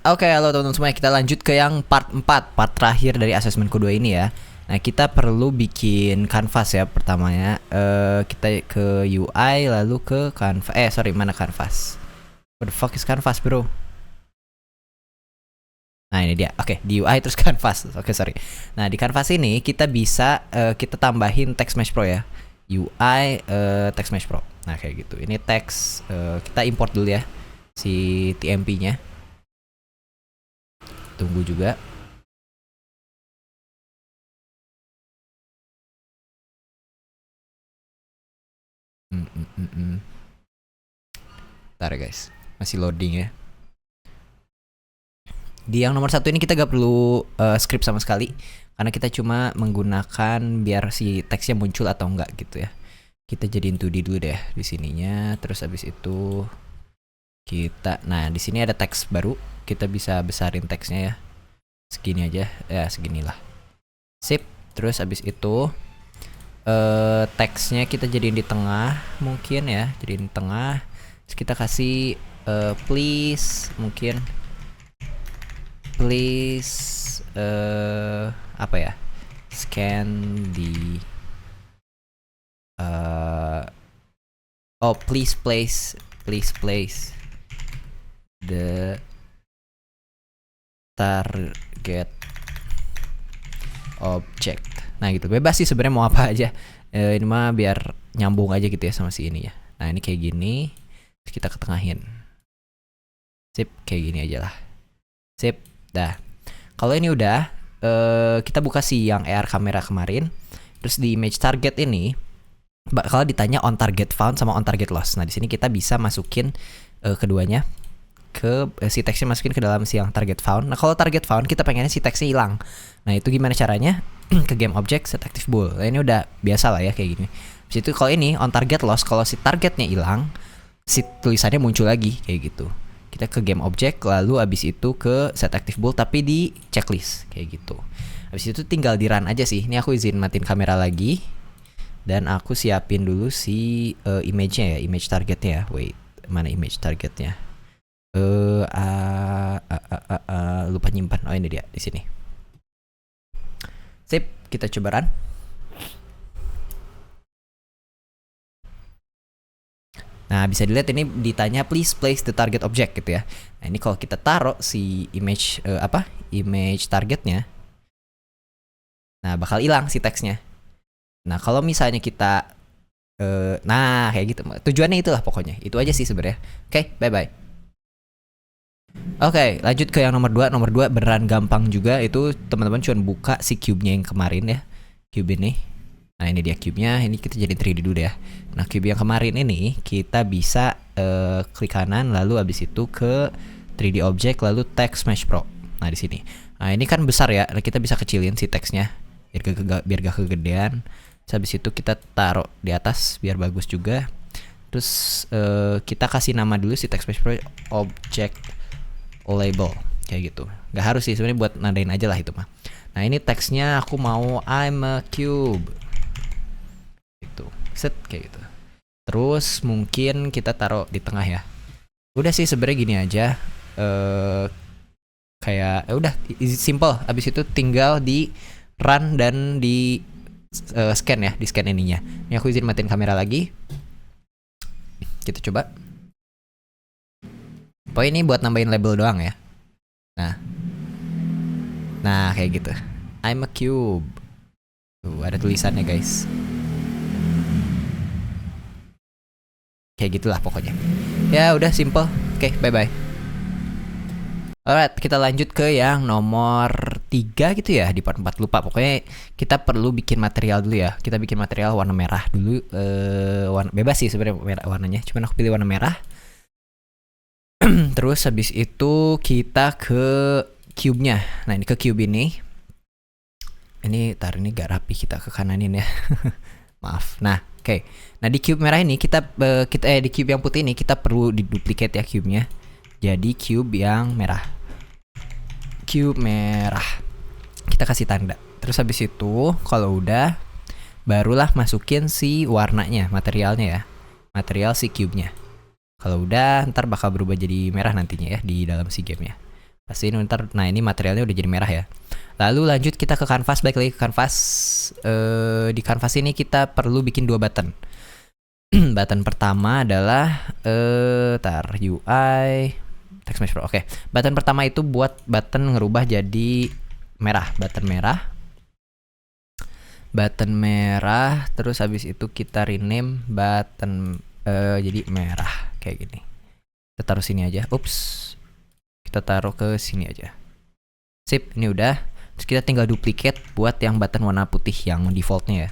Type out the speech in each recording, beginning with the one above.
Oke, halo teman-teman semua. Kita lanjut ke yang part 4, part terakhir dari asesmen kedua ini ya. Nah, kita perlu bikin canvas ya pertamanya. Kita ke UI lalu ke canvas. Mana canvas? What the fuck is canvas, bro? Nah, ini dia. Oke, di UI terus canvas. Oke, sorry. Nah, di canvas ini kita bisa kita tambahin text mesh pro ya. UI text mesh pro. Nah, kayak gitu. Ini text kita import dulu ya si TMP-nya. Tunggu juga. Bentar guys, masih loading ya. Di yang nomor 1 ini kita gak perlu script sama sekali, karena kita cuma menggunakan biar si teksnya muncul atau enggak gitu ya. Kita jadiin 2D dulu deh di sininya. Terus abis itu kita, nah di sini ada teks baru. Kita bisa besarin teksnya ya. Segini aja, ya seginilah. Sip. Terus abis itu teksnya kita jadiin di tengah mungkin ya, jadiin di tengah. Terus kita kasih please mungkin, please apa ya, scan di please place the target object. Nah gitu, bebas sih sebenarnya mau apa aja. Ini mah biar nyambung aja gitu ya sama si ini ya. Nah ini kayak gini, terus kita ketengahin. Sip, kayak gini aja lah. Sip, dah. Kalau ini udah, kita buka si yang AR kamera kemarin. Terus di image target ini bakal ditanya on target found sama on target loss. Nah di sini kita bisa masukin keduanya ke si teksnya, masukin ke dalam si yang target found. Nah kalau target found kita pengennya si teksnya hilang. Nah itu gimana caranya? Ke game object set active bool. Nah, ini udah biasa lah ya kayak gini. Habis itu kalau ini on target loss, kalau si targetnya hilang, si tulisannya muncul lagi kayak gitu. Kita ke game object lalu abis itu ke set active bool tapi di checklist kayak gitu. Habis itu tinggal di run aja sih. Ini aku izin matiin kamera lagi dan aku siapin dulu si image-nya ya, image targetnya ya. Wait, mana image targetnya? Lupa nyimpan. Oh ini dia di sini. Sip, kita coba run. Nah, bisa dilihat ini ditanya please place the target object gitu ya. Nah, ini kalau kita taruh si image image targetnya. Nah, bakal hilang si teksnya. Nah, kalau misalnya kita nah, kayak gitu. Tujuannya itulah pokoknya. Itu aja sih sebenarnya. Oke, bye-bye. Oke, lanjut ke yang nomor 2. Nomor 2 beneran gampang juga. Itu teman-teman cuma buka si cube-nya yang kemarin ya. Cube ini. Nah, ini dia cube-nya. Ini kita jadi 3D dulu ya. Nah, cube yang kemarin ini kita bisa klik kanan lalu abis itu ke 3D object lalu text mesh pro. Nah, di sini. Nah, ini kan besar ya. Kita bisa kecilin si teksnya biar gak kegedean. Terus habis itu kita taruh di atas biar bagus juga. Terus kita kasih nama dulu si text mesh pro object label kayak gitu. Gak harus sih sebenarnya, buat nandain aja lah itu mah. Nah ini teksnya aku mau I'm a cube gitu, set kayak gitu. Terus mungkin kita taruh di tengah ya. Udah sih sebenarnya gini aja. Kayak udah simple. Abis itu tinggal di run dan di scan ya, di scan ininya. Ini aku izin matiin kamera lagi. Kita coba. Pokoknya ini buat nambahin label doang ya. Nah kayak gitu. I'm a cube. Tuh ada tulisannya guys. Kayak gitulah pokoknya. Ya udah simple. Oke, bye-bye. Alright, kita lanjut ke yang nomor 3 gitu ya, di part 4 lupa. Pokoknya kita perlu bikin material dulu ya. Kita bikin material warna merah dulu. Warna bebas sih sebenarnya warnanya. Cuman aku pilih warna merah. Terus habis itu kita ke cube-nya. Nah ini ke cube ini. Ini ini gak rapi, kita ke kananin ya. Maaf. Nah oke. Nah di cube merah ini kita di cube yang putih ini kita perlu diduplicate ya cube-nya. Jadi cube yang merah. Cube merah. Kita kasih tanda. Terus habis itu kalau udah barulah masukin si warnanya, materialnya ya. Material si cube-nya. Kalau udah ntar bakal berubah jadi merah nantinya ya di dalam si gamenya. Pastiin ntar. Nah ini materialnya udah jadi merah ya. Lalu lanjut kita ke kanvas, balik lagi ke kanvas. Di kanvas ini kita perlu bikin 2 button. Button pertama adalah UI text mesh pro. Oke. Button pertama itu buat button ngerubah jadi merah, button merah. Button merah, terus habis itu kita rename button jadi merah kayak gini. Kita taruh sini aja. Ups. Kita taruh ke sini aja. Sip, ini udah. Terus kita tinggal duplicate buat yang button warna putih yang defaultnya ya.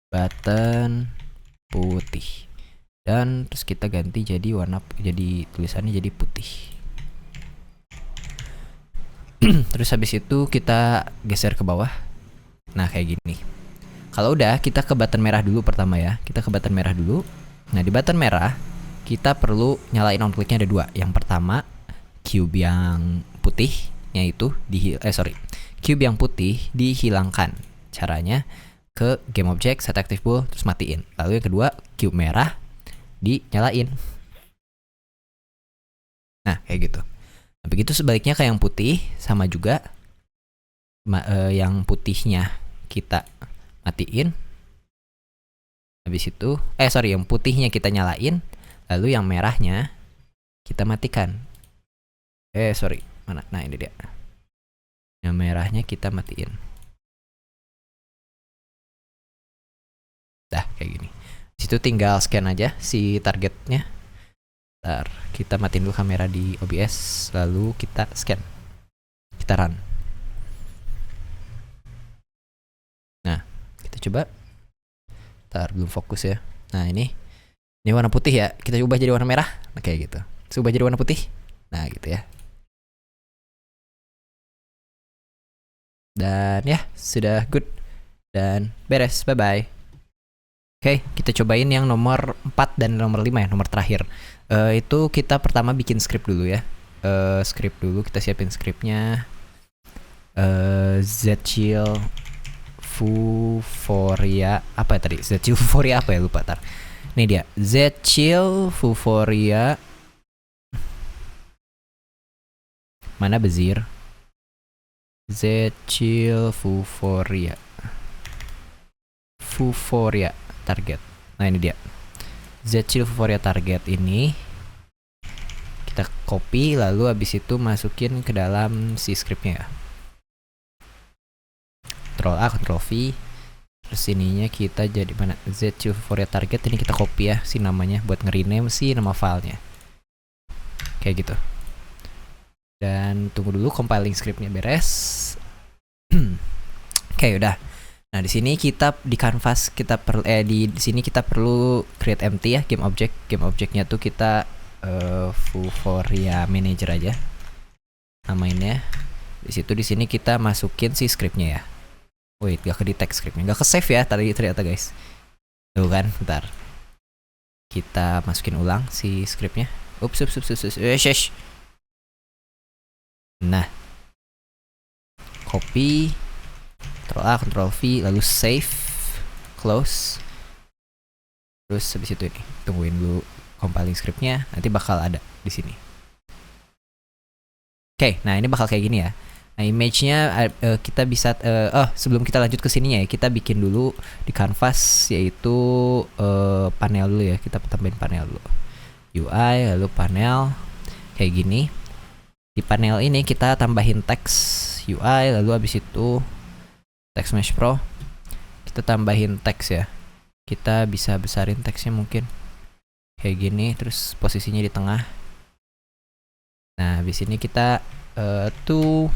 Button putih. Dan terus kita ganti jadi warna, jadi tulisannya jadi putih. Terus habis itu kita geser ke bawah. Nah, kayak gini. Kalau udah, kita ke button merah dulu pertama ya. Kita ke button merah dulu. Nah, di button merah kita perlu nyalain on clicknya ada 2. Yang pertama, cube yang putihnya itu cube yang putih dihilangkan. Caranya ke game object, set active bool, terus matiin. Lalu yang kedua, cube merah dinyalain. Nah, kayak gitu. Nah, begitu sebaliknya ke yang putih, sama juga yang putihnya kita matiin. Habis itu, yang putihnya kita nyalain, lalu yang merahnya kita matikan. Mana? Nah, ini dia. Yang merahnya kita matiin. Dah, kayak gini. Situ tinggal scan aja si targetnya. Ntar kita matiin dulu kamera di OBS, lalu kita scan. Kita run. Nah, kita coba. Ntar belum fokus ya. Nah, ini warna putih ya. Kita ubah jadi warna merah. Nah, kayak gitu. Terus ubah jadi warna putih. Nah, gitu ya. Dan ya, sudah good. Dan beres. Bye-bye. Oke, kita cobain yang nomor 4 dan nomor 5 ya, nomor terakhir. Itu kita pertama bikin script dulu ya. Script dulu, kita siapin scriptnya. Zchill Vuforia apa ya tadi? Zchill Vuforia apa ya, lupa tar. Ini dia, Zchill Vuforia. Mana Bezir? Zchill Vuforia. Vuforia target. Nah, ini dia. Zchill Vuforia target ini kita copy, lalu habis itu masukin ke dalam si scriptnya ya. Ctrl A, Ctrl V. Terus ininya kita jadi mana? Zchill Vuforia target ini kita copy ya si namanya buat nge-rename si nama filenya. Kayak gitu. Dan tunggu dulu compiling scriptnya beres. Oke, udah. Nah, di sini kita di canvas kita di sini kita perlu create empty ya game object. Game objectnya tuh kita Vuforia manager aja. Namainnya. Di sini kita masukin si scriptnya ya. Wait, gak ke detect scriptnya, gak ke save ya tadi ternyata guys. Tuh kan, bentar. Kita masukin ulang si scriptnya. Ups. Nah, copy, Ctrl A, Ctrl V, lalu save, close. Terus habis itu ini, tungguin dulu compiling scriptnya, nanti bakal ada di sini. Oke, nah ini bakal kayak gini ya. Nah, image-nya kita bisa sebelum kita lanjut ke sininya ya, kita bikin dulu di canvas yaitu panel dulu ya. Kita tambahin panel dulu. UI lalu panel kayak gini. Di panel ini kita tambahin teks UI, lalu habis itu text mesh pro. Kita tambahin teks ya. Kita bisa besarin teksnya mungkin kayak gini, terus posisinya di tengah. Nah, habis ini kita to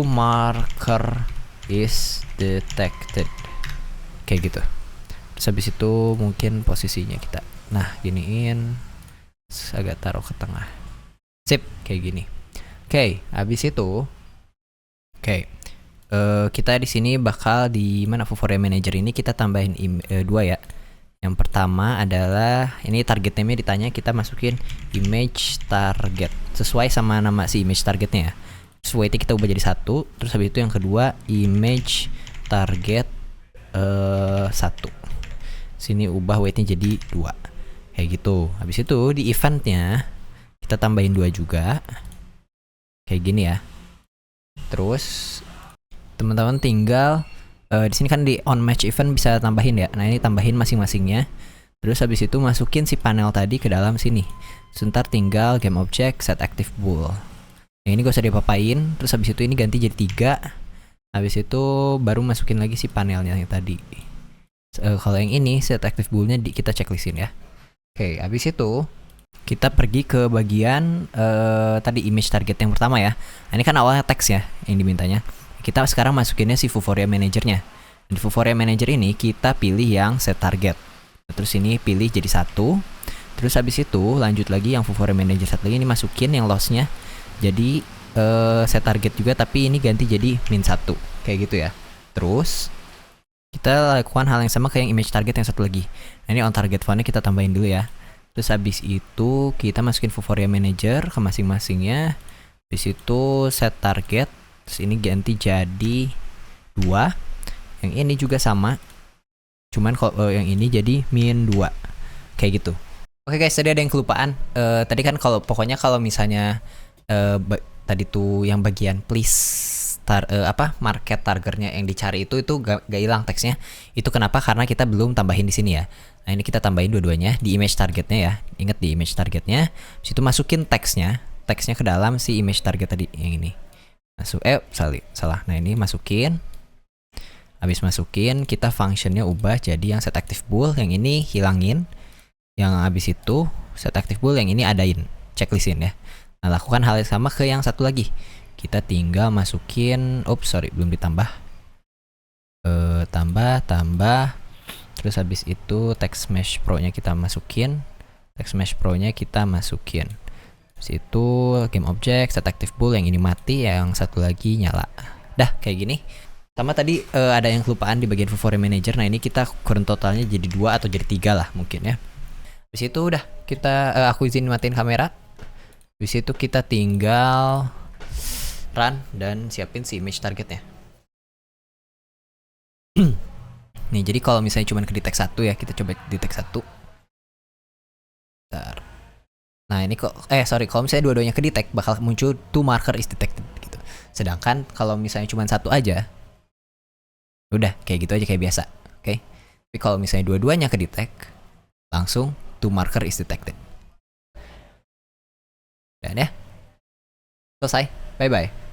marker is detected. Kayak gitu. Terus habis itu mungkin posisinya kita. Nah, giniin. Agak taruh ke tengah. Sip, kayak gini. Oke, habis itu kita di sini bakal di mana Vuforia Manager ini kita tambahin 2 ya. Yang pertama adalah ini target name-nya ditanya, kita masukin image target sesuai sama nama si image targetnya ya. Terus weight-nya kita ubah jadi 1. Terus habis itu yang kedua image target 1. Sini ubah weight-nya jadi 2. Kayak gitu. Habis itu di event-nya kita tambahin 2 juga. kayak gini ya. Terus teman-teman tinggal di sini kan di on match event bisa tambahin ya. Nah ini tambahin masing-masingnya. Terus habis itu masukin si panel tadi ke dalam sini. Sebentar tinggal game object set active bool. Nah ini gak usah diapa-apain. Terus habis itu ini ganti jadi 3. Habis itu baru masukin lagi si panelnya yang tadi. Kalau yang ini set active boolnya kita checklistin ya. Oke, habis itu kita pergi ke bagian tadi image target yang pertama ya. Nah, ini kan awalnya teks ya yang dimintanya. Kita sekarang masukinnya si Vuforia Manager-nya. Di Vuforia Manager ini kita pilih yang set target. Terus ini pilih jadi 1. Terus habis itu lanjut lagi yang Vuforia Manager 1 lagi, ini masukin yang loss-nya jadi set target juga, tapi ini ganti jadi -1 kayak gitu ya. Terus kita lakukan hal yang sama kayak yang image target yang satu lagi. Nah ini on target font-nya kita tambahin dulu ya. Terus habis itu kita masukin Vuforia Manager ke masing-masingnya. Habis itu set target. Terus ini ganti jadi 2. Yang ini juga sama. Cuman kalau yang ini jadi -2. Kayak gitu. Oke guys, tadi ada yang kelupaan. Tadi kan pokoknya kalau misalnya tadi tuh yang bagian please market targetnya yang dicari itu gak hilang teksnya. Itu kenapa? Karena kita belum tambahin di sini ya. Nah ini kita tambahin dua-duanya di image targetnya ya. Ingat di image targetnya. Habis itu masukin teksnya ke dalam si image target tadi yang ini. Salah. Nah ini masukin. Habis masukin kita functionnya ubah jadi yang set active bool. Yang ini hilangin. Yang habis itu set active bool yang ini adain. Checklistin ya. Nah lakukan hal yang sama ke yang satu lagi. Kita tinggal masukin, belum ditambah. Tambah. Terus habis itu text mesh pro-nya kita masukin. Habis itu game object, set active bool, yang ini mati, yang satu lagi nyala. Dah, kayak gini. Sama tadi ada yang kelupaan di bagian Vuforia Manager. Nah ini kita kurang totalnya jadi 2 atau jadi 3 lah mungkin ya. Habis itu udah, aku izin matiin kamera. Habis itu kita tinggal run dan siapin si image targetnya. Nih jadi kalau misalnya cuma ke detect 1 ya, kita coba detect 1. Bentar. Nah ini kalau misalnya dua-duanya ke detect bakal muncul to marker is detected gitu. Sedangkan kalau misalnya cuma 1 aja, udah kayak gitu aja kayak biasa, oke? Tapi kalau misalnya dua-duanya ke detect, langsung to marker is detected. Dan ya, selesai. Bye bye.